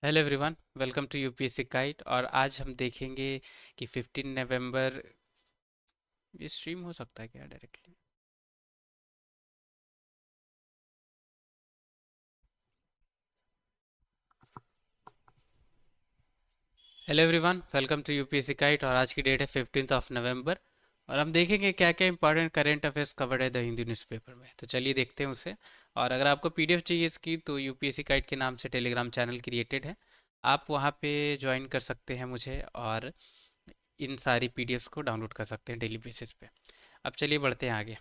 Hello everyone, welcome to UPSC guide. और आज हम देखेंगे कि 15 नवंबर ये स्ट्रीम हो सकता है क्या directly. Hello everyone, welcome to UPSC guide. और आज की डेट है 15 नवंबर। और हम देखेंगे क्या क्या इंपॉर्टेंट करंट अफेयर्स कवर्ड है द हिंदू न्यूज़पेपर में। तो चलिए देखते हैं उसे। और अगर आपको पीडीएफ चाहिए इसकी तो यूपीएससी गाइड के नाम से टेलीग्राम चैनल क्रिएटेड है। आप वहाँ पे ज्वाइन कर सकते हैं मुझे, और इन सारी पीडीएफ्स को डाउनलोड कर सकते हैं डेली बेसिस पे। अब चलिए बढ़ते हैं आगे।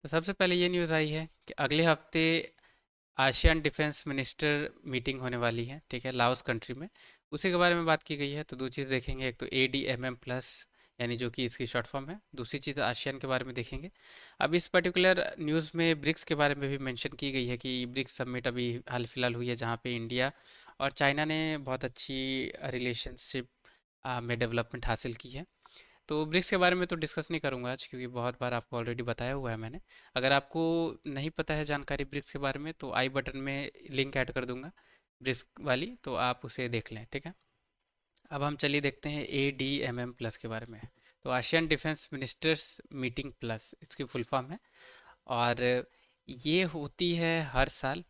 तो सबसे पहले ये न्यूज़ आई है कि अगले हफ्ते आसियान डिफेंस मिनिस्टर मीटिंग होने वाली है, ठीक है, लाओस कंट्री में। उसी के बारे में बात की गई है। तो दो चीज़ देखेंगे, एक तो ADMM+ यानी जो कि इसकी शॉर्ट फॉर्म है। दूसरी चीज़ आसियान के बारे में देखेंगे। अब इस पर्टिकुलर न्यूज़ में ब्रिक्स के बारे में भी मेंशन की गई है कि ब्रिक्स समिट अभी हाल फिलहाल हुई है, जहाँ पे इंडिया और चाइना ने बहुत अच्छी रिलेशनशिप में डेवलपमेंट हासिल की है। तो ब्रिक्स के बारे में तो डिस्कस नहीं करूंगा आज, क्योंकि बहुत बार आपको ऑलरेडी बताया हुआ है मैंने। अगर आपको नहीं पता है जानकारी ब्रिक्स के बारे में तो आई बटन में लिंक ऐड कर दूंगा ब्रिक्स वाली, तो आप उसे देख लें, ठीक है। अब हम चलिए देखते हैं ADMM+ के बारे में। तो ASEAN defence ministers meeting plus इसकी फुल फॉर्म है। और ये होती है हर साल।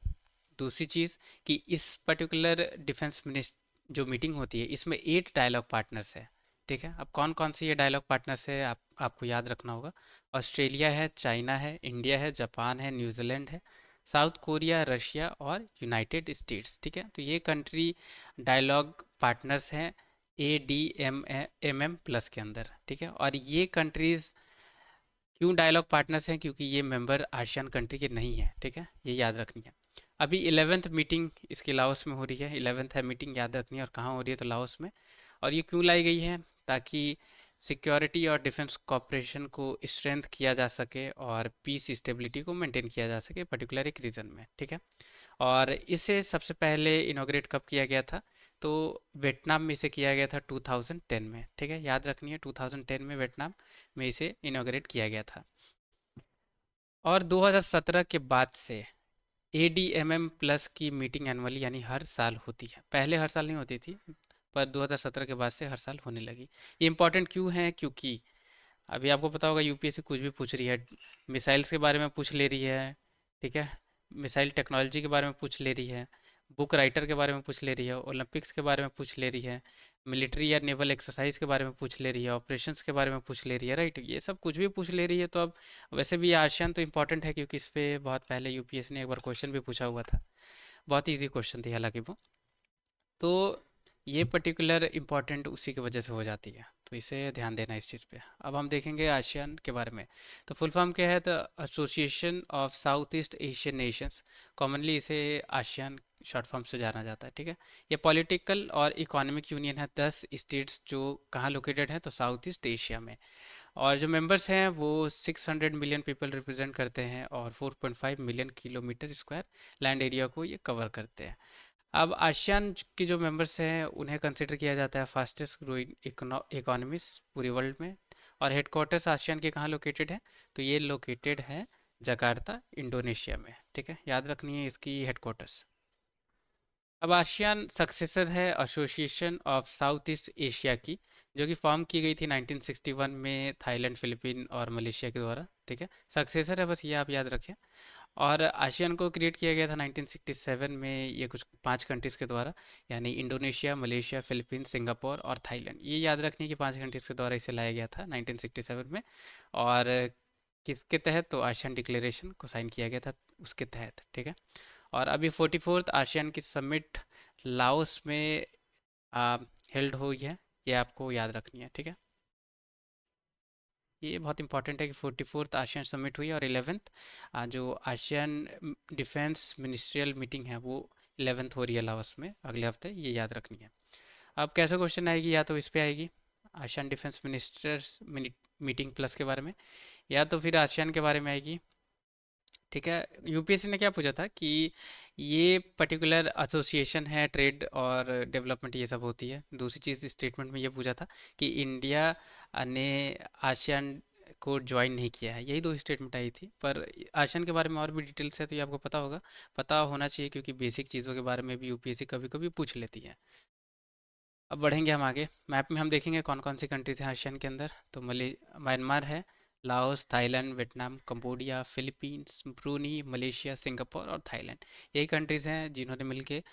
दूसरी चीज़ कि इस पर्टिकुलर डिफेंस मिनिस्ट जो मीटिंग होती है इसमें 8 डायलॉग पार्टनर्स है, ठीक है। अब कौन कौन से ये डायलॉग पार्टनर्स है आपको याद रखना होगा। ऑस्ट्रेलिया है, चाइना है, इंडिया है, जापान है, न्यूजीलैंड है, साउथ कोरिया, रशिया और यूनाइटेड स्टेट्स, ठीक है। तो ये कंट्री डायलॉग पार्टनर्स हैं ADMM+ के अंदर, ठीक है। और ये कंट्रीज़ क्यों डायलॉग पार्टनर्स हैं, क्योंकि ये मेंबर आसियान कंट्री के नहीं हैं, ठीक है, ये याद रखनी है। अभी 11th मीटिंग इसकी लाओस में हो रही है। 11th है मीटिंग, याद रखनी है। और कहाँ हो रही है, तो लाओस में। और ये क्यों लाई गई है, ताकि सिक्योरिटी और डिफेंस कॉपरेशन को स्ट्रेंथ किया जा सके और पीस स्टेबिलिटी को मेंटेन किया जा सके पर्टिकुलर एक रीजन में, ठीक है। और इसे सबसे पहले इनॉग्रेट कब किया गया था, तो वियतनाम में इसे किया गया था 2010 में, ठीक है, याद रखनी है। 2010 में वियतनाम में इसे इनॉग्रेट किया गया था। और 2017 के बाद से ADMM+ की मीटिंग एनुअली यानी हर साल होती है। पहले हर साल नहीं होती थी, पर 2017 के बाद से हर साल होने लगी। ये इंपॉर्टेंट क्यों है, क्योंकि अभी आपको पता होगा यूपीएससी कुछ भी पूछ रही है, मिसाइल्स के बारे में पूछ ले रही है, ठीक है, मिसाइल टेक्नोलॉजी के बारे में पूछ ले रही है, बुक राइटर के बारे में पूछ ले रही है, ओलंपिक्स के बारे में पूछ ले रही है, मिलिट्री या नेवल एक्सरसाइज के बारे में पूछ ले रही है, ऑपरेशंस के बारे में पूछ ले रही है, राइट। ये सब कुछ भी पूछ ले रही है। तो अब वैसे भी ये आसियान तो इम्पोर्टेंट है, क्योंकि इस पे बहुत पहले यूपीएससी ने एक बार क्वेश्चन भी पूछा हुआ था। बहुत ईजी क्वेश्चन थी हालांकि वो। तो ये पर्टिकुलर इम्पोर्टेंट उसी की वजह से हो जाती है, तो इसे ध्यान देना इस चीज़ पे। अब हम देखेंगे आसियान के बारे में। तो फुल फॉर्म क्या है, the association of south east Asian Nations. Commonly इसे आसियान शॉर्ट फॉर्म से जाना जाता है, ठीक है। ये पॉलिटिकल और इकोनॉमिक यूनियन है 10 स्टेट्स जो कहाँ लोकेटेड है, तो साउथ ईस्ट एशिया में। और जो मेंबर्स हैं वो 600 मिलियन पीपल रिप्रेजेंट करते हैं, और 4.5 million kilometre square land area को ये कवर करते हैं। अब आसियान के जो मेंबर्स हैं उन्हें कंसिडर किया जाता है फास्टेस्ट ग्रोइंग इकोनॉमीज पूरे वर्ल्ड में। और हेडक्वार्टर्स आसियान के कहाँ लोकेटेड है, तो ये लोकेटेड है जकार्ता, इंडोनेशिया में, ठीक है, याद रखनी है इसकी हेडक्वार्टर्स। अब आसियान सक्सेसर है association of south east Asia की, जो कि फॉर्म की गई थी 1961 में थाईलैंड, फिलीपीन और मलेशिया के द्वारा, ठीक है। सक्सेसर है, बस ये आप याद रखें। और आसियान को क्रिएट किया गया था 1967 में, ये कुछ 5 कंट्रीज़ के द्वारा, यानी इंडोनेशिया, मलेशिया, फिलीपींस, सिंगापुर और थाईलैंड। ये याद रखने की 5 कंट्रीज़ के द्वारा इसे लाया गया था 1967 में। और किसके तहत, तो आसियान डिक्लेरेशन को साइन किया गया था उसके तहत, ठीक है। और अभी 44th आसियान की समिट लाओस में हेल्ड हुई है, ये आपको याद रखनी है, ठीक है। ये बहुत इंपॉर्टेंट है कि 44th आसियान समिट हुई, और 11th जो आसियान डिफेंस मिनिस्ट्रियल मीटिंग है वो 11th हो रही है लाओस में अगले हफ्ते, ये याद रखनी है। अब कैसे क्वेश्चन आएगी, या तो इस पे आएगी ASEAN defence ministers meeting plus के बारे में, या तो फिर आसियान के बारे में आएगी, ठीक है। यूपीएससी ने क्या पूछा था कि ये पर्टिकुलर एसोसिएशन है, ट्रेड और डेवलपमेंट ये सब होती है। दूसरी चीज़ स्टेटमेंट में ये पूछा था कि इंडिया ने आसियान को ज्वाइन नहीं किया है। यही दो स्टेटमेंट आई थी, पर आसियान के बारे में और भी डिटेल्स है तो ये आपको पता होगा, पता होना चाहिए, क्योंकि बेसिक चीज़ों के बारे में भी यूपीएससी कभी कभी पूछ लेती है। अब बढ़ेंगे हम आगे, मैप में हम देखेंगे कौन कौन सी कंट्रीज हैं आसियान के अंदर। तो म्यांमार है, Laos, Thailand, Vietnam, Cambodia, Philippines, Bruny, Malaysia, Singapore और थाईलैंड। यही कंट्रीज़ हैं जिन्होंने मिलके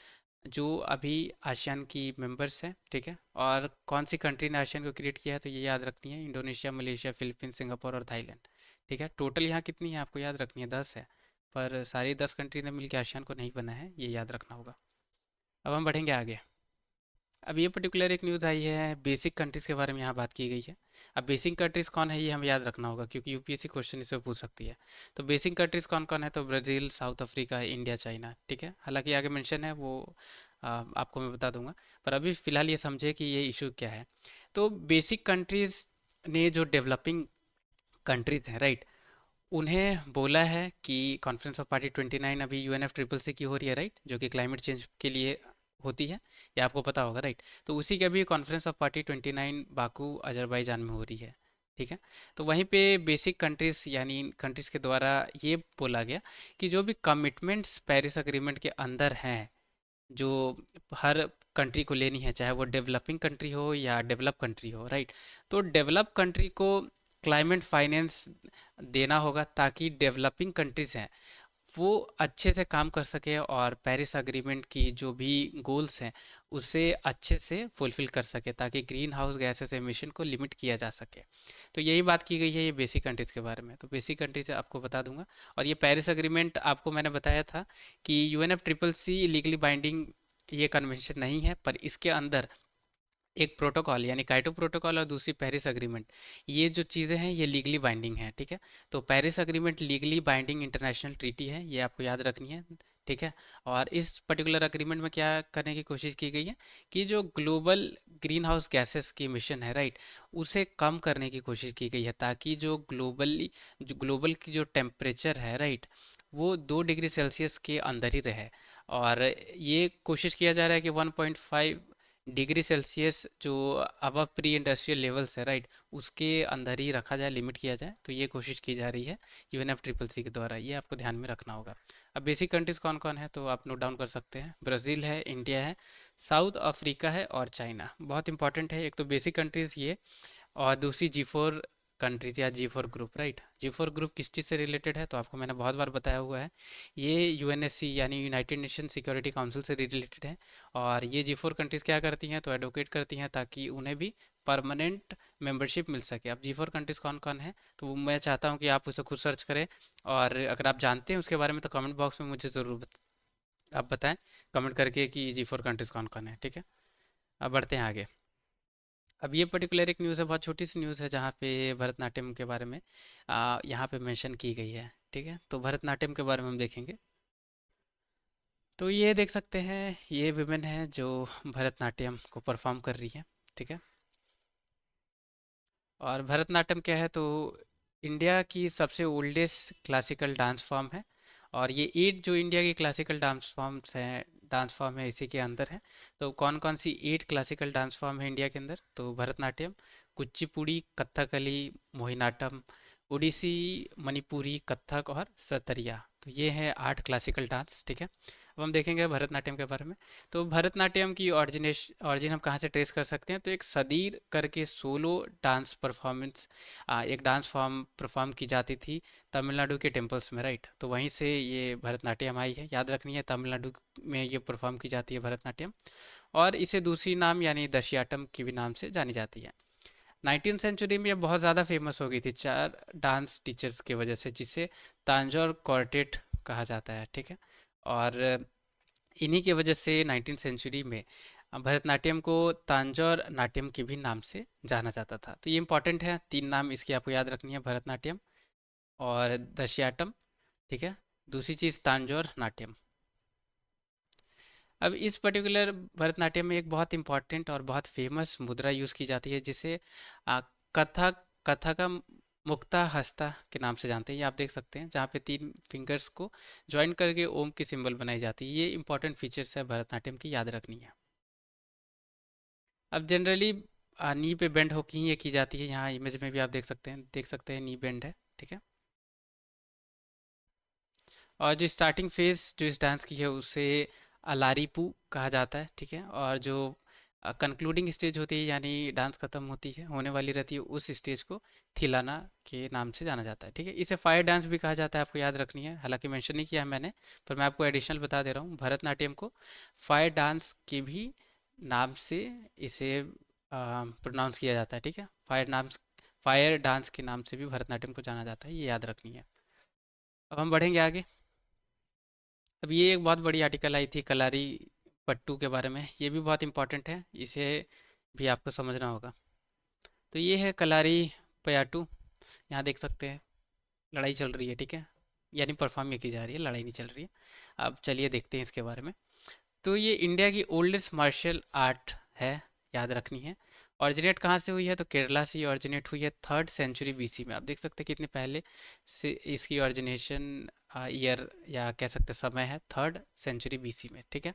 जो अभी आसियान की मेंबर्स हैं, ठीक है। और कौन सी कंट्री ने आसियान को क्रिएट किया है तो ये याद रखनी है, इंडोनेशिया, मलेशिया, फिलीपींस, सिंगापुर और थाईलैंड, ठीक है। टोटल यहाँ कितनी है आपको याद रखनी है, 10 है, पर सारी 10 कंट्री ने मिलकर आसियान को नहीं बना है, ये याद रखना होगा। अब हम बढ़ेंगे आगे। अब ये पर्टिकुलर एक न्यूज़ आई है, बेसिक कंट्रीज़ के बारे में यहाँ बात की गई है। अब बेसिक कंट्रीज़ कौन है ये हमें याद रखना होगा, क्योंकि यूपीएससी क्वेश्चन इसमें पूछ सकती है। तो बेसिक कंट्रीज़ कौन कौन है, तो Brazil, south Africa, India, China, ठीक है। हालांकि आगे मेंशन है वो आपको मैं बता दूंगा, पर अभी फ़िलहाल ये समझे कि ये इशू क्या है। तो बेसिक कंट्रीज़ ने जो डेवलपिंग कंट्रीज़ हैं, राइट, उन्हें बोला है कि कॉन्फ्रेंस ऑफ पार्टी 29 अभी यूएनएफ ट्रिपल सी की हो रही है, राइट, जो कि क्लाइमेट चेंज के लिए होती है, ये आपको पता होगा, राइट। तो उसी की अभी conference of party 29 Baku Azerbaijan में हो रही है, ठीक है। तो वहीं पे बेसिक कंट्रीज यानी कंट्रीज के द्वारा ये बोला गया कि जो भी कमिटमेंट्स पेरिस अग्रीमेंट के अंदर हैं, जो हर कंट्री को लेनी है, चाहे वो डेवलपिंग कंट्री हो या डेवलप कंट्री हो, राइट। तो डेवलप कंट्री को क्लाइमेट फाइनेंस देना होगा, ताकि डेवलपिंग कंट्रीज हैं वो अच्छे से काम कर सके और पेरिस अग्रीमेंट की जो भी गोल्स हैं उसे अच्छे से फुलफिल कर सके, ताकि ग्रीन हाउस गैसेस एमिशन को लिमिट किया जा सके। तो यही बात की गई है ये बेसिक कंट्रीज़ के बारे में। तो बेसिक कंट्रीज आपको बता दूंगा। और ये पेरिस अग्रीमेंट आपको मैंने बताया था कि UNF triple C legally binding ये कन्वेंशन नहीं है, पर इसके अंदर एक प्रोटोकॉल यानी काइटो प्रोटोकॉल और दूसरी पेरिस अग्रीमेंट, ये जो चीज़ें हैं ये लीगली बाइंडिंग हैं, ठीक है। तो Paris agreement legally binding international treaty है, ये आपको याद रखनी है, ठीक है। और इस पर्टिकुलर अग्रीमेंट में क्या करने की कोशिश की गई है कि जो ग्लोबल ग्रीन हाउस गैसेस की इमिशन है, राइट, उसे कम करने की कोशिश की गई है, ताकि जो ग्लोबल की जो टेम्परेचर है, राइट, वो 2 डिग्री सेल्सियस के अंदर ही रहे। और ये कोशिश किया जा रहा है कि 1.5 डिग्री सेल्सियस जो अब प्री इंडस्ट्रियल लेवल्स है, राइट, उसके अंदर ही रखा जाए, लिमिट किया जाए। तो ये कोशिश की जा रही है यूएनएफ ट्रिपल सी के द्वारा, ये आपको ध्यान में रखना होगा। अब बेसिक कंट्रीज कौन कौन है तो आप नोट डाउन कर सकते हैं, ब्राज़ील है, इंडिया है, साउथ अफ्रीका है और चाइना। बहुत इंपॉर्टेंट है, एक तो बेसिक कंट्रीज ये, और दूसरी G4 कंट्रीज या G4 group, right. G4 group किस चीज़ से रिलेटेड है तो आपको मैंने बहुत बार बताया हुआ है, ये यूएनएससी यानी यूनाइटेड नेशन सिक्योरिटी काउंसिल से रिलेटेड है। और ये G4 कंट्रीज़ क्या करती हैं तो एडवोकेट करती हैं ताकि उन्हें भी परमानेंट मेंबरशिप मिल सके। अब G4 कंट्रीज़ कौन कौन है तो मैं चाहता हूँ कि आप उसे खुद सर्च करें, और अगर आप जानते हैं उसके बारे में तो कमेंट बॉक्स में मुझे ज़रूर आप बताएं कमेंट करके कि G4 कंट्रीज़ कौन कौन है, ठीक है। अब बढ़ते हैं आगे। अब ये पर्टिकुलर एक न्यूज़ है, बहुत छोटी सी न्यूज़ है, जहाँ पे भरतनाट्यम के बारे में यहाँ पे मेंशन की गई है, ठीक है। तो भरतनाट्यम के बारे में हम देखेंगे। तो ये देख सकते हैं, ये विमेन है जो भरतनाट्यम को परफॉर्म कर रही है, ठीक है। और भरतनाट्यम क्या है तो इंडिया की सबसे ओल्डेस्ट क्लासिकल डांस फॉर्म है। और ये 8 जो इंडिया की क्लासिकल डांस फॉर्म है इसी के अंदर है। तो कौन कौन सी 8 क्लासिकल डांस फॉर्म है इंडिया के अंदर तो भरतनाट्यम, कुचिपुड़ी, कथकली, मोहिनाट्टम, ओडिसी, मणिपुरी, कथक और सतरिया। तो ये है 8 क्लासिकल डांस, ठीक है। अब हम देखेंगे भरतनाट्यम के बारे में। तो भरतनाट्यम की ऑरिजिन हम कहाँ से ट्रेस कर सकते हैं तो एक सदीर करके सोलो डांस परफॉर्मेंस, एक डांस फॉर्म परफॉर्म की जाती थी तमिलनाडु के टेम्पल्स में, राइट। तो वहीं से ये भरतनाट्यम आई है, याद रखनी है, तमिलनाडु में ये परफॉर्म की जाती है भरतनाट्यम। और इसे दूसरी नाम यानी दशियाटम की भी नाम से जानी जाती है। 19वीं सेंचुरी में ये बहुत ज़्यादा फेमस हो गई थी 4 डांस टीचर्स की वजह से, जिसे तांजौर क्वार्टेट कहा जाता है, ठीक है। और इन्हीं की वजह से 19वीं सेंचुरी में भरतनाट्यम को तांजौर नाट्यम के भी नाम से जाना जाता था। तो ये इंपॉर्टेंट है, 3 नाम इसकी आपको याद रखनी है, भरतनाट्यम और दशियाटम, ठीक है। दूसरी चीज़ तांजौर नाट्यम। अब इस पर्टिकुलर भरतनाट्यम में एक बहुत इंपॉर्टेंट और बहुत फेमस मुद्रा यूज़ की जाती है, जिसे कथक कथका मुक्ता हस्ता के नाम से जानते हैं। ये आप देख सकते हैं जहाँ पे 3 फिंगर्स को ज्वाइन करके ओम की सिंबल बनाई जाती है। ये इंपॉर्टेंट फीचर्स है भरतनाट्यम की, याद रखनी है। अब जनरली नी पे बेंड होके ही ये की जाती है। यहाँ इमेज में भी आप देख सकते हैं नी बेंड है, ठीक है। और जो स्टार्टिंग फेज जो इस डांस की है उसे अलारीपू कहा जाता है, ठीक है। और जो कंक्लूडिंग स्टेज होती है, यानी डांस खत्म होती है, होने वाली रहती है, उस स्टेज को थिलाना के नाम से जाना जाता है, ठीक है। इसे फायर डांस भी कहा जाता है, आपको याद रखनी है। हालांकि मेंशन नहीं किया है मैंने, पर मैं आपको एडिशनल बता दे रहा हूँ, भरतनाट्यम को फायर डांस के भी नाम से इसे प्रोनाउंस किया जाता है, ठीक है। फायर डांस के नाम से भी भरतनाट्यम को जाना जाता है, ये याद रखनी है। अब हम बढ़ेंगे आगे। अब ये एक बहुत बड़ी आर्टिकल आई थी कलारी पट्टू के बारे में, ये भी बहुत इंपॉर्टेंट है, इसे भी आपको समझना होगा। तो ये है कलारी पयाटू। यहाँ देख सकते हैं लड़ाई चल रही है, ठीक है। यानी परफॉर्म ये की जा रही है, लड़ाई नहीं चल रही है। अब चलिए देखते हैं इसके बारे में। तो ये इंडिया की ओल्डेस्ट मार्शल आर्ट है, याद रखनी है। ऑरिजिनेट कहाँ से हुई है, तो केरला से ऑरिजिनेट हुई है 3rd सेंचुरी बीसी में। आप देख सकते हैं कितने पहले से इसकी ऑरिजिनेशन ईयर या कह सकते हैं समय है 3rd सेंचुरी बीसी में, ठीक है।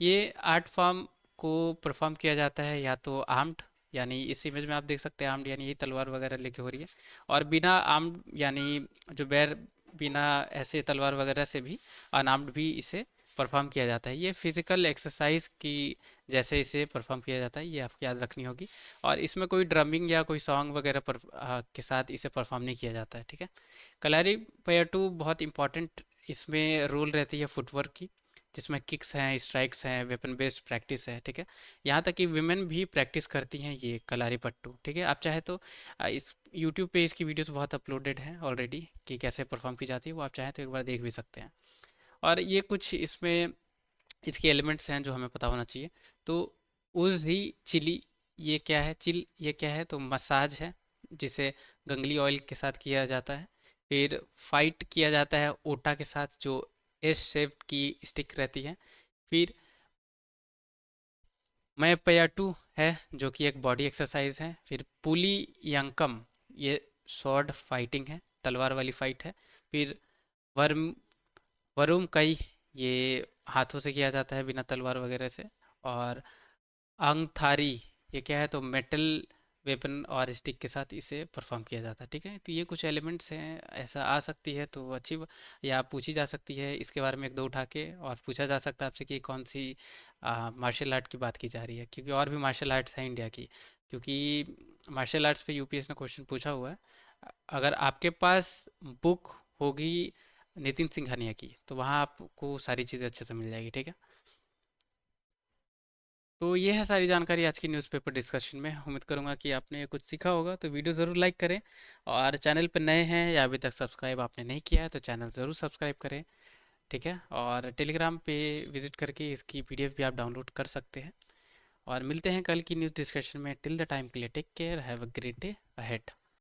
ये आर्ट फॉर्म को परफॉर्म किया जाता है या तो आर्म्ड, यानी इस इमेज में आप देख सकते हैं आर्म्ड यानी ये तलवार वगैरह लेके हो रही है, और बिना आर्म्ड यानी जो बैर बिना ऐसे तलवार वगैरह से भी अनआर्म्ड भी इसे परफॉर्म किया जाता है। ये फिजिकल एक्सरसाइज की जैसे इसे परफॉर्म किया जाता है, ये आपको याद रखनी होगी। और इसमें कोई ड्रमिंग या कोई सॉन्ग वगैरह के साथ इसे परफॉर्म नहीं किया जाता है, ठीक है। कलारी पयटू बहुत इंपॉर्टेंट इसमें रोल रहती है फुटवर्क की, जिसमें किक्स हैं, स्ट्राइक्स हैं, वेपन बेस्ड प्रैक्टिस है, ठीक है। यहाँ तक कि विमेन भी प्रैक्टिस करती हैं ये कलारी पट्टू, ठीक है। आप चाहे तो इस यूट्यूब पे इसकी वीडियोस बहुत अपलोडेड हैं ऑलरेडी कि कैसे परफॉर्म की जाती है, वो आप चाहें तो एक बार देख भी सकते हैं। और ये कुछ इसमें इसके एलिमेंट्स हैं जो हमें पता होना चाहिए। तो उज ही चिली, ये क्या है, चिल ये क्या है, तो मसाज है जिसे गंगली ऑयल के साथ किया जाता है। फिर फाइट किया जाता है ओटा के साथ, जो एस शेप की स्टिक रहती है। फिर मैं पयाटू है जो कि एक बॉडी एक्सरसाइज है। फिर पुली यंकम, ये स्वॉर्ड फाइटिंग है, तलवार वाली फाइट है। फिर वर्म वरुम कई, ये हाथों से किया जाता है बिना तलवार वगैरह से। और अंगथारी, ये क्या है, तो मेटल वेपन और स्टिक के साथ इसे परफॉर्म किया जाता है, ठीक है। तो ये कुछ एलिमेंट्स हैं, ऐसा आ सकती है तो या पूछी जा सकती है इसके बारे में एक दो उठा के, और पूछा जा सकता है आपसे कि कौन सी मार्शल आर्ट की बात की जा रही है, क्योंकि और भी मार्शल आर्ट्स हैं इंडिया की। क्योंकि मार्शल आर्ट्स पे यूपीएस ने क्वेश्चन पूछा हुआ है। अगर आपके पास बुक होगी नितिन सिंघानिया की, तो वहाँ आपको सारी चीज़ें अच्छे से मिल जाएगी, ठीक है। तो ये है सारी जानकारी आज की न्यूज़पेपर डिस्कशन में। उम्मीद करूंगा कि आपने कुछ सीखा होगा, तो वीडियो ज़रूर लाइक करें। और चैनल पर नए हैं या अभी तक सब्सक्राइब आपने नहीं किया है तो चैनल ज़रूर सब्सक्राइब करें, ठीक है। और टेलीग्राम पे विजिट करके इसकी पीडीएफ भी आप डाउनलोड कर सकते हैं। और मिलते हैं कल की न्यूज़ डिस्कशन में। टिल द टाइम के लिए take care, have a great day ahead.